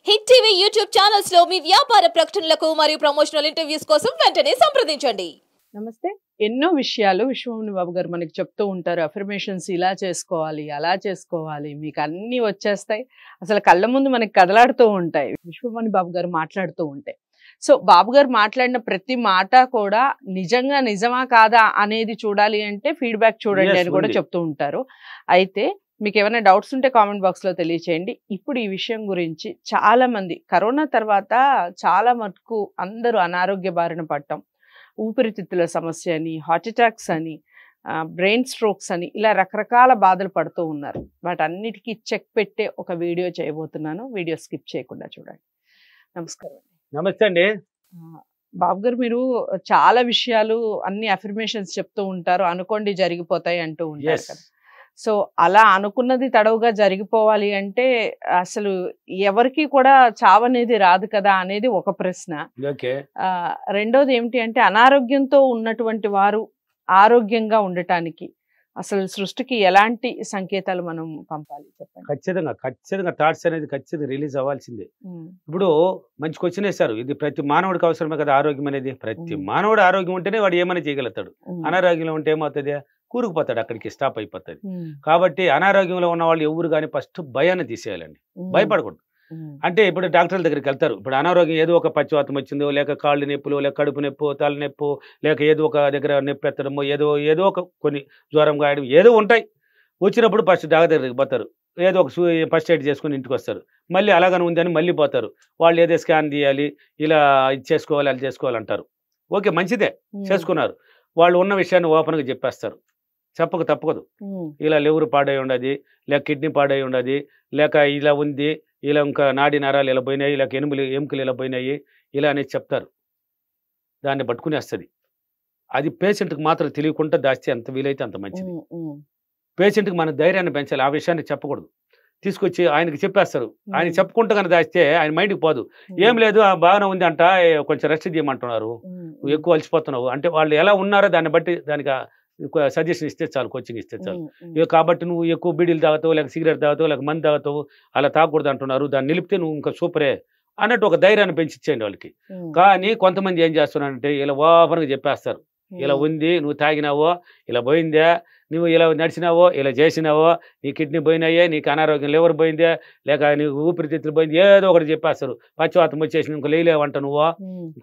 Hit TV YouTube channels లో మీ వ్యాపార ప్రకటనలకు మరియు ప్రమోషనల్ ఇంటర్వ్యూస్ కోసం వెంటనే సంప్రదించండి. నమస్తే. ఎన్నో విషయాలు విశ్వమోహన్ బాబు గారు మనకి చెప్తూ ఉంటారు. అఫర్మేషన్స్ ఇలా చేసుకోవాలి, అలా చేసుకోవాలి, మీకు అన్నీ వచ్చేస్తాయి. అసలు కళ్ళ ముందు మనకి కదలాడుతూ ఉంటాయి విశ్వమోహన్ బాబు గారు మాట్లాడుతూ ఉంటే. సో బాబు గారు మాట్లాడిన ప్రతి మాట కూడా నిజంగా నిజమా కాదా అనేది చూడాలి అంటే ఫీడ్బ్యాక్ చూడండి అని కూడా చెప్తూ ఉంటారు. అయితే మీకు ఏమైనా డౌట్స్ ఉంటే కామెంట్ బాక్స్ లో తెలియచేయండి. ఇప్పుడు ఈ విషయం గురించి చాలా మంది కరోనా తర్వాత చాలా మటుకు అందరూ అనారోగ్య బారిన పడటం, ఊపిరితిత్తుల సమస్య అని, హార్ట్ అటాక్స్ అని, బ్రెయిన్ స్ట్రోక్స్ అని ఇలా రకరకాల బాధలు పడుతూ ఉన్నారు. వాటన్నిటికీ చెక్ పెట్టే ఒక వీడియో చేయబోతున్నాను. వీడియో స్కిప్ చేయకుండా చూడండి. నమస్కారం. నమస్తే అండి. బాబు గారు, మీరు చాలా విషయాలు అన్ని అఫర్మేషన్స్ చెప్తూ ఉంటారు, అనుకోండి జరిగిపోతాయి అంటూ ఉంటారు కదా. సో అలా అనుకున్నది తడవుగా జరిగిపోవాలి అంటే అసలు ఎవరికి కూడా చావనేది రాదు కదా అనేది ఒక ప్రశ్న. రెండోది ఏమిటి అంటే అనారోగ్యంతో ఉన్నటువంటి వారు ఆరోగ్యంగా ఉండటానికి అసలు సృష్టికి ఎలాంటి సంకేతాలు మనం పంపాలి చెప్పండి. ఖచ్చితంగా థాట్స్ అనేది ఖచ్చితంగా రిలీజ్ అవ్వాల్సిందే. ఇప్పుడు మంచి క్వశ్చన్ వేశారు. ఇది ప్రతి మానవుడికి అవసరమే కదా ఆరోగ్యం అనేది. ప్రతి మానవుడు ఆరోగ్యం ఉంటేనే వాడు ఏమైనా చేయగలుగుతాడు. అనారోగ్యంలో ఉంటే ఏమవుతుంది? కూరుకుపోతాడు, అక్కడికి స్టాప్ అయిపోతుంది. కాబట్టి అనారోగ్యంలో ఉన్న వాళ్ళు ఎవరు కానీ ఫస్ట్ భయాన్ని తీసేయాలండి. భయపడకూడదు. అంటే ఇప్పుడు డాక్టర్ల దగ్గరికి వెళ్తారు. ఇప్పుడు అనారోగ్యం ఏదో ఒక పచ్చివాతం వచ్చిందో, లేక కాళ్ళు నొప్పులు, లేక కడుపు నొప్పు, తలనొప్పు, లేక ఏదో ఒక దగ్గర నొప్పి ఎత్తడమో, ఏదో ఒక కొన్ని జ్వరం గాయడం ఏదో ఉంటాయి. వచ్చినప్పుడు ఫస్ట్ డాక్టర్ దగ్గరికి పోతారు. ఏదో ఒక ఫస్ట్ ఎయిడ్ చేసుకుని ఇంటికి వస్తారు. మళ్ళీ అలాగని ఉందని మళ్ళీ పోతారు. వాళ్ళు ఏదో స్కాన్ తీయాలి, ఇలా ఇది చేసుకోవాలి, అది చేసుకోవాలంటారు. ఓకే, మంచిదే, చేసుకున్నారు. వాళ్ళు ఉన్న విషయాన్ని ఓపెన్గా చెప్పేస్తారు. చెప్పక తప్పదు. ఇలా లివర్ పాడై ఉండదు, లేక కిడ్నీ పాడై ఉండదు, లేక ఇలా ఉంది, ఇలా ఇంకా నాడి నరాలు ఇలా పోయినాయి, లేక ఎముకలు ఇలా పోయినాయి, ఇలా అనేది చెప్తారు. దాన్ని పట్టుకునేస్తుంది. అది పేషెంట్కి మాత్రం తెలియకుండా దాస్తే ఎంత వీలైతే అంత మంచిది. పేషెంట్కి మన ధైర్యాన్ని పెంచాలి. ఆ విషయాన్ని చెప్పకూడదు. తీసుకొచ్చి ఆయనకి చెప్పేస్తారు. ఆయన చెప్పుకుంటూ కానీ దాస్తే ఆయన మైండ్కి పోదు. ఏం లేదు, బాగానే ఉంది అంట, కొంచెం రెస్ట్ చేయమంటున్నారు, నువ్వు ఎక్కువ అలసిపోతున్నావు అంటే వాళ్ళు ఎలా ఉన్నారో దాన్ని బట్టి దానికి సజెషన్ ఇస్తే చాలు, కోచింగ్ ఇస్తే చాలు. కాబట్టి నువ్వు ఎక్కువ బీడీలు తాగుతావు, లేక సిగరెట్ తాగుతావు, లేక మంది తాగుతావు, అలా తాగకూడదు అంటున్నారు, దాన్ని నిలిపితే నువ్వు ఇంకా సూపరే అన్నట్టు ఒక ధైర్యాన్ని పెంచిచ్చేయండి వాళ్ళకి. కానీ కొంతమంది ఏం చేస్తున్నారంటే ఇలా ఓపెన్గా చెప్పేస్తారు. ఇలా ఉంది, నువ్వు తాగినావో, ఇలా పోయిందే, నువ్వు ఇలా నడిచినావో, ఇలా చేసినావో, నీ కిడ్నీ పోయినాయే, నీకు అనారోగ్యం లివర్ పోయిందే, లేక నీకు ఊపిరితిత్తులు పోయింది, ఏదో ఒకటి చెప్పేస్తారు. పచ్చివాతం వచ్చేసి ఇంకో లేలేవంట, నువ్వు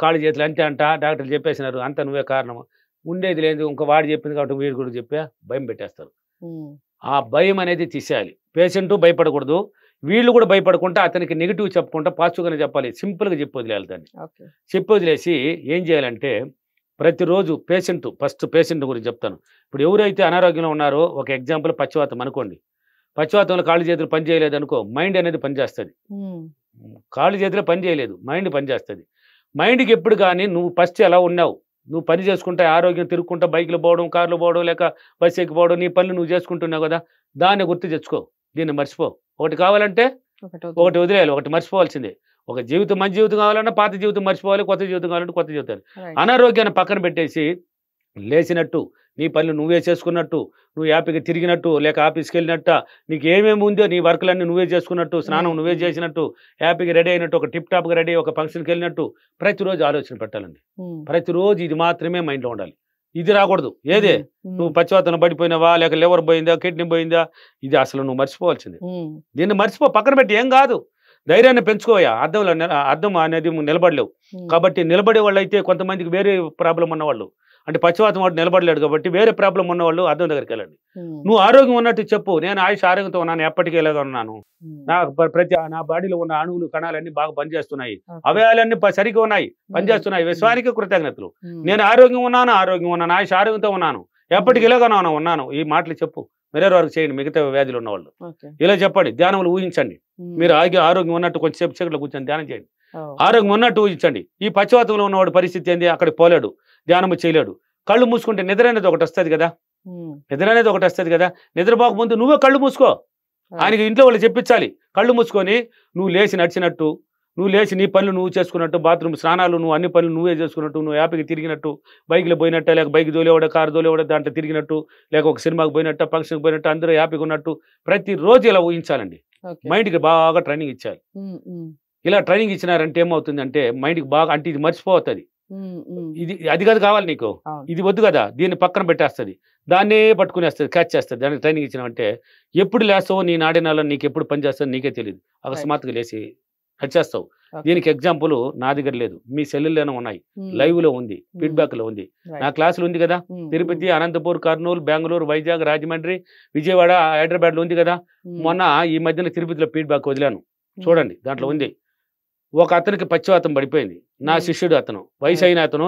కాళ్ళు చేతులు అంతే అంట, డాక్టర్లు చెప్పేసినారు, అంత నువ్వే కారణం, ఉండేది లేదు, ఇంకో వాడు చెప్పింది కాబట్టి వీడు కూడా చెప్పా, భయం పెట్టేస్తారు. ఆ భయం అనేది తీసేయాలి. పేషెంట్ భయపడకూడదు, వీళ్ళు కూడా భయపడకుండా అతనికి నెగిటివ్ చెప్పుకుంటా పాజిటివ్గానే చెప్పాలి. సింపుల్గా చెప్పి వదిలేయాలి. దాన్ని చెప్పి వదిలేసి ఏం చేయాలంటే ప్రతిరోజు ఫస్ట్ పేషెంట్ గురించి చెప్తాను. ఇప్పుడు ఎవరైతే అనారోగ్యంలో ఉన్నారో, ఒక ఎగ్జాంపుల్ పచ్చివాతం అనుకోండి. పచ్చివాతంలో కాళ్ళు చేతులు పని చేయలేదు అనుకో, మైండ్ అనేది పనిచేస్తుంది. కాళ్ళు చేతులు పని చేయలేదు, మైండ్ పనిచేస్తుంది. మైండ్కి ఎప్పుడు కానీ నువ్వు ఫస్ట్ ఎలా ఉన్నావు, నువ్వు పని చేసుకుంటా, ఆరోగ్యం తిరుగుకుంటా, బైక్లో పోవడం, కార్లో పోవడం, లేక బస్సు ఎక్కిపోవడం, నీ పనులు నువ్వు చేసుకుంటున్నావు కదా, దాన్ని గుర్తు తెచ్చుకో, దీన్ని మర్చిపో. ఒకటి కావాలంటే ఒకటి వదిలేయాలి, ఒకటి మర్చిపోవాల్సిందే. ఒక జీవితం మంచి జీవితం కావాలన్నా పాత జీవితం మర్చిపోవాలి, కొత్త జీవితం కావాలంటే కొత్త జీవితాలు. అనారోగ్యాన్ని పక్కన పెట్టేసి లేచినట్టు, నీ పనులు నువ్వే చేసుకున్నట్టు, నువ్వు హ్యాపీగా తిరిగినట్టు, లేక ఆఫీస్కి వెళ్ళినట్ట, నీకు ఏమేమి ఉందో నీ వర్కులన్నీ నువ్వే చేసుకున్నట్టు, స్నానం నువ్వే చేసినట్టు, హ్యాపీగా రెడీ అయినట్టు, ఒక టిప్ టాప్గా రెడీ ఒక ఫంక్షన్కి వెళ్ళినట్టు ప్రతిరోజు ఆలోచన పెట్టాలండి. ప్రతిరోజు ఇది మాత్రమే మైండ్లో ఉండాలి. ఇది రాకూడదు. ఏదే నువ్వు పచ్చివాతం పడిపోయినావా, లేక లివర్ పోయిందా, కిడ్నీ పోయిందా, ఇది అసలు నువ్వు మర్చిపోవాల్సింది. దీన్ని మర్చిపో, పక్కన పెట్టి ఏం కాదు, ధైర్యాన్ని పెంచుకోయా. అర్థం అనేది నిలబడలేవు. కాబట్టి నిలబడే వాళ్ళు అయితే కొంతమందికి వేరే ప్రాబ్లం ఉన్నవాళ్ళు, అంటే పచ్చివాతం వాడు నిలబడలేడు కాబట్టి వేరే ప్రాబ్లం ఉన్నవాళ్ళు అద్దం దగ్గరికి వెళ్ళండి. నువ్వు ఆరోగ్యం ఉన్నట్టు చెప్పు, నేను ఆరోగ్యంతో ఉన్నాను, ఎప్పటికీ ఇలాగా ఉన్నాను, నా బాడీలో ఉన్న అణువులు కణాలన్నీ బాగా పనిచేస్తున్నాయి, అవయాలన్నీ సరిగ్గా ఉన్నాయి, పనిచేస్తున్నాయి, విశ్వానికి కృతజ్ఞతలు, నేను ఆరోగ్యం ఉన్నాను, ఆరోగ్యంతో ఉన్నాను, ఎప్పటికి ఇలాగా ఉన్నాను. ఈ మాటలు చెప్పు. మిర్రర్ వర్క్ చేయండి మిగతా వ్యాధులు ఉన్నవాళ్ళు. ఇలా చెప్పండి. ధ్యానములు ఊహించండి. మీరు ఆరోగ్యం ఉన్నట్టు కొంచెంసేపు చీకట్లో కూర్చొని ధ్యానం చేయండి. ఆరోగ్యం ఉన్నట్టు ఊహించండి. ఈ పచ్చివాతంలో ఉన్నవాడు పరిస్థితి ఏంది, అక్కడికి పోలేడు, ధ్యానము చేయలేడు. కళ్ళు మూసుకుంటే నిద్ర అనేది ఒకటి వస్తుంది కదా, నిద్రపోకముందు నువ్వే కళ్ళు మూసుకో. ఆయనకి ఇంట్లో వాళ్ళు చెప్పించాలి. కళ్ళు మూసుకొని నువ్వు లేచి నడిచినట్టు, నువ్వు లేచి నీ పనులు నువ్వు చేసుకున్నట్టు, బాత్రూమ్ స్నానాలు నువ్వు అన్ని పనులు నువ్వే చేసుకున్నట్టు, నువ్వు హ్యాపీగా తిరిగినట్టు, బైక్లో పోయినట్టు, లేక బైక్ దోలేవాడ, కారు దోలేవాడ, దాంట్లో తిరిగినట్టు, లేక ఒక సినిమాకి పోయినట్టు, ఫంక్షన్కి పోయినట్టు, అందరూ హ్యాపీగా ఉన్నట్టు ప్రతిరోజు ఇలా ఊహించాలండి. మైండ్కి బాగా ట్రైనింగ్ ఇచ్చాలి. ఇలా ట్రైనింగ్ ఇచ్చినారంటే ఏమవుతుంది అంటే మైండ్కి బాగా అంటే ఇది మర్చిపోతుంది, ఇది అది కాదు కావాలి నీకు, ఇది వద్దు కదా, దీన్ని పక్కన పెట్టేస్తుంది, దాన్నే పట్టుకునేస్తుంది, క్యాచ్ చేస్తుంది. దానికి ట్రైనింగ్ ఇచ్చినామంటే ఎప్పుడు లేస్తావో నీ నాడినాలో నీకు ఎప్పుడు పని చేస్తుందో నీకే తెలియదు, అకస్మాత్తుగా లేచి వచ్చేస్తావు. దీనికి ఎగ్జాంపుల్ నా దగ్గర లేదు, మీ సెల్లుల్లోనే ఉన్నాయి, లైవ్ లో ఉంది, ఫీడ్బ్యాక్ లో ఉంది, నా క్లాసులు ఉంది కదా, తిరుపతి, అనంతపూర్, కర్నూలు, బెంగళూరు, వైజాగ్, రాజమండ్రి, విజయవాడ, హైదరాబాద్ లో ఉంది కదా. మొన్న ఈ మధ్యన తిరుపతిలో ఫీడ్బ్యాక్ వదిలాను, చూడండి, దాంట్లో ఉంది. ఒక అతనికి పశ్చాత్తం పడిపోయింది, నా శిష్యుడు అతను, వయసు అయిన అతను,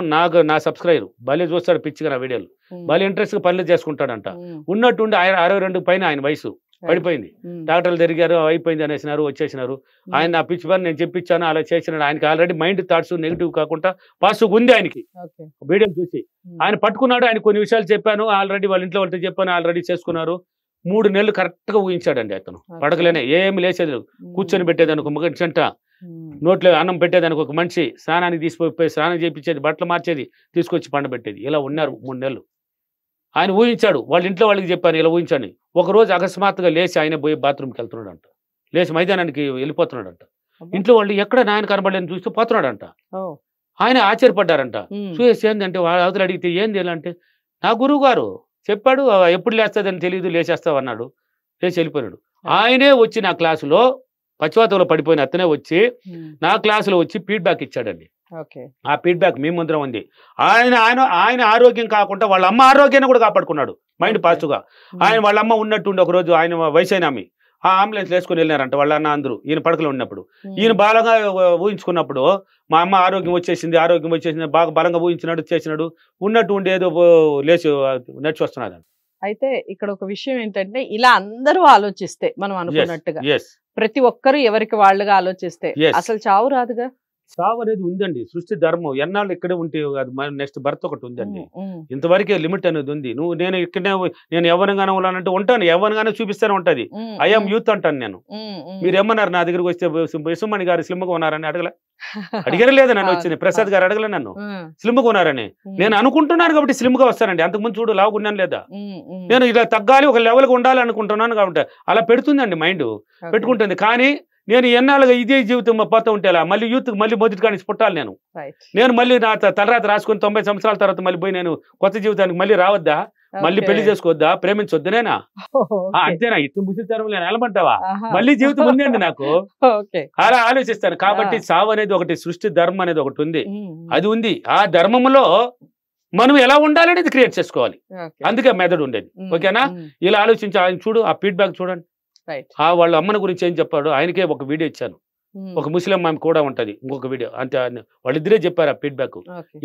నా సబ్స్క్రైబర్ భలే చూస్తాడు, పిచ్చిగా నా వీడియోలు భలే ఇంట్రెస్ట్ గా పనులు చేసుకుంటాడంట. ఉన్నట్టుండి 62 పైన ఆయన వయసు పడిపోయింది, డాక్టర్లు తిరిగారు, అయిపోయింది అనేసినారు, వచ్చేసినారు. ఆయన నా పిచ్చి పని నేను చెప్పించాను, అలా చేసినాడు. ఆయనకి ఆల్రెడీ మైండ్ థాట్స్ నెగిటివ్ కాకుండా పాజిటివ్ ఉంది ఆయనకి. వీడియోలు చూసి ఆయన పట్టుకున్నాడు, ఆయన కొన్ని విషయాలు చెప్పాను, ఆల్రెడీ వాళ్ళ ఇంట్లో వాళ్ళతో చెప్పాను, ఆల్రెడీ చేసుకున్నారు. 3 నెలలు కరెక్ట్ గా ఊహించాడండి అతను. పడకలేనే ఏమి లేచేది, కూర్చొని పెట్టేదానికి ఒక మనిషి అంట, నోట్లో అన్నం పెట్టేదానికి ఒక మనిషి, స్నానానికి తీసుకుపోయి స్నానం చేయించేది, బట్టలు మార్చేది, తీసుకొచ్చి పండబెట్టేది. ఇలా ఉన్నారు 3 నెలలు. ఆయన ఊహించాడు, వాళ్ళ ఇంట్లో వాళ్ళకి చెప్పాను ఇలా ఊహించండి. ఒకరోజు అకస్మాత్తుగా లేచి ఆయన పోయి బాత్రూమ్కి వెళ్తున్నాడు అంట, లేచి మైదానానికి వెళ్ళిపోతున్నాడు అంట. ఇంట్లో వాళ్ళు ఎక్కడ నాయన కనబడలేని చూస్తూ పోతున్నాడు అంట. ఆయన ఆశ్చర్యపడ్డారంట. చూసి ఏంటంటే వాళ్ళు అవతలు అడిగితే ఏంది ఎలా అంటే, నా గురువు గారు చెప్పాడు, ఎప్పుడు లేస్తుందని తెలియదు, లేచేస్తావు అన్నాడు, లేచి వెళ్ళిపోయాడు. ఆయనే వచ్చి నా క్లాసులో పశ్చాత్తంలో పడిపోయిన అతనే వచ్చి నా క్లాసులో వచ్చి ఫీడ్బ్యాక్ ఇచ్చాడండి. ఆ ఫీడ్బ్యాక్ మీ ముందర ఉంది. ఆయన ఆరోగ్యం కాకుండా వాళ్ళ అమ్మ ఆరోగ్యాన్ని కూడా కాపాడుకున్నాడు, మైండ్ పాజిటివ్ గా. వాళ్ళ అమ్మ ఉన్నట్టుండి ఒకరోజు ఆయన వయసు అయిన ఆమె ఆ అంబులెన్స్ వేసుకుని వెళ్ళినారంట వాళ్ళ అన్న అందరూ, ఈయన పడకలో ఉన్నప్పుడు. ఈయన బాగా ఊహించుకున్నప్పుడు మా అమ్మ ఆరోగ్యం వచ్చేసింది, బాగా బలంగా ఊహించినాడు, చేసినాడు, ఉన్నట్టు ఉండి ఏదో లేచి నడిచి వస్తున్నాడు. అయితే ఇక్కడ ఒక విషయం ఏంటంటే, ఇలా అందరూ ఆలోచిస్తే మనం అనుకున్నట్టుగా ప్రతి ఒక్కరు ఎవరికి వాళ్ళుగా ఆలోచిస్తే అసలు చావు రాదుగా. చావు అనేది ఉందండి, సృష్టి ధర్మం. ఎన్నాళ్ళు ఇక్కడే ఉంటే నెక్స్ట్ బర్త్ ఒకటి ఉందండి, ఇంతవరకే లిమిట్ అనేది ఉంది. నేను ఇక్కడనే నేను యవ్వనంగానే ఉన్నానంటే ఉంటాను, యవ్వనంగానే చూపిస్తూనే ఉంటది. ఐఎమ్ యూత్ అంటాను నేను. మీరు ఏమన్నారు నా దగ్గరకు వస్తే, విశ్వమణి గారు స్లిమ్ గా ఉన్నారని అడిగలేదు నన్ను వచ్చింది, ప్రసాద్ గారు అడగలే నన్ను స్లిమ్ గా ఉన్నారని. నేను అనుకుంటున్నాను కాబట్టి స్లిమ్ గా వస్తానండి, అంతకుముందు చూడు లావుగా ఉన్నాను లేదా. నేను ఇలా తగ్గాలి, ఒక లెవెల్ గా ఉండాలి అనుకుంటున్నాను కాబట్టి అలా పెడుతుందండి, మైండ్ పెట్టుకుంటుంది. కానీ నేను ఎన్నాళ్ళుగా ఇదే జీవితం పోతా ఉంటే మళ్ళీ యూత్ మళ్ళీ మొదటి కానీ పుట్టాలి. నేను మళ్ళీ నా తలరాత రాసుకుని 90 సంవత్సరాల తర్వాత మళ్ళీ పోయి నేను కొత్త జీవితానికి మళ్ళీ రావద్దా, మళ్ళీ పెళ్లి చేసుకోవద్దా, ప్రేమించొద్దు నేనా, అంతేనా? ఇటు ముసితరం నేను ఎలమంటావా? మళ్ళీ జీవితం ఉందండి నాకు, అలా ఆలోచిస్తాను. కాబట్టి సావు అనేది ఒకటి, సృష్టి ధర్మం అనేది ఒకటి ఉంది, అది ఉంది. ఆ ధర్మంలో మనం ఎలా ఉండాలనేది క్రియేట్ చేసుకోవాలి, అందుకే మెథడ్ ఉండేది. ఓకేనా? ఇలా ఆలోచించి ఆయన చూడు, ఆ ఫీడ్బ్యాక్ చూడండి. వాళ్ళ అమ్మని గురించి ఏం చెప్పాడు, ఆయనకే ఒక వీడియో ఇచ్చాను, ఒక ముస్లిం ఆమె కూడా ఉంటది, ఇంకొక వీడియో. అంతే, వాళ్ళిద్దరే చెప్పారు ఆ ఫీడ్బ్యాక్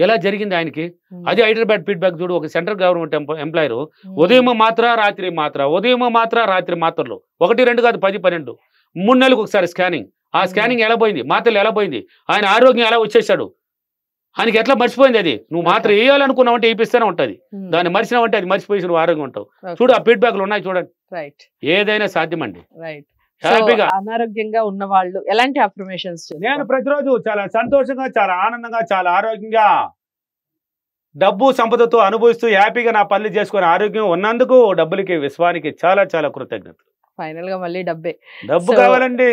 ఎలా జరిగింది ఆయనకి. అది హైదరాబాద్ ఫీడ్బ్యాక్ చూడు. ఒక సెంట్రల్ గవర్నమెంట్ ఎంప్లాయర్, ఉదయం మాత్ర రాత్రి మాత్ర, ఉదయం మాత్ర రాత్రి మాత్రలు 1, 2 కాదు 10, 12, 3 నెలలకు ఒకసారి స్కానింగ్. ఆ స్కానింగ్ ఎలా పోయింది, మాత్రలు ఎలా పోయింది, ఆయన ఆరోగ్యం ఎలా వచ్చేసాడు, ఆయనకి ఎట్లా మర్చిపోయింది. అది నువ్వు మాత్రం వేయాలనుకున్నావంటే వేయిస్తూనే ఉంటది, దాన్ని మర్చినావంటే అది మర్చిపోయి నువ్వు ఆరోగ్యం ఉంటావు. చూడు, ఆ ఫీడ్బ్యాక్లు ఉన్నాయి చూడండి. ఏదైనా సాధ్యమండి. అనారోగ్యంగా ఉన్న వాళ్ళు ఎలాంటి అఫర్మేషన్స్? నేను ప్రతిరోజు చాలా సంతోషంగా, చాలా ఆనందంగా, చాలా ఆరోగ్యంగా, డబ్బు సంపదతో అనుభవిస్తూ హ్యాపీగా నా పనులు చేసుకుని ఆరోగ్యం ఉన్నందుకు డబ్బులకి, విశ్వానికి చాలా చాలా కృతజ్ఞతలు. ఫైనల్ గా మళ్ళీ డబ్బు కావాలండి.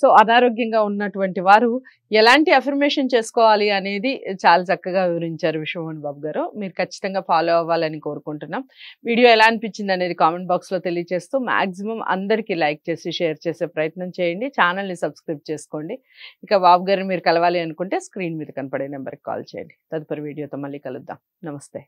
సో అనారోగ్యంగా ఉన్నటువంటి వారు ఎలాంటి అఫర్మేషన్ చేసుకోవాలి అనేది చాలా చక్కగా వివరించారు విశ్వమోహన్ బాబు గారు. మీరు ఖచ్చితంగా ఫాలో అవ్వాలని కోరుకుంటున్నాం. వీడియో ఎలా అనిపించింది అనేది కామెంట్ బాక్స్ లో తెలియజేస్తూ మాక్సిమం అందరికీ లైక్ చేసి షేర్ చేసే ప్రయత్నం చేయండి. ఛానల్ని సబ్స్క్రైబ్ చేసుకోండి. ఇక బాబు గారిని మీరు కలవాలి అనుకుంటే స్క్రీన్ మీద కనపడే నెంబర్కి కాల్ చేయండి. తదుపరి వీడియోతో మళ్ళీ కలుద్దాం. నమస్తే.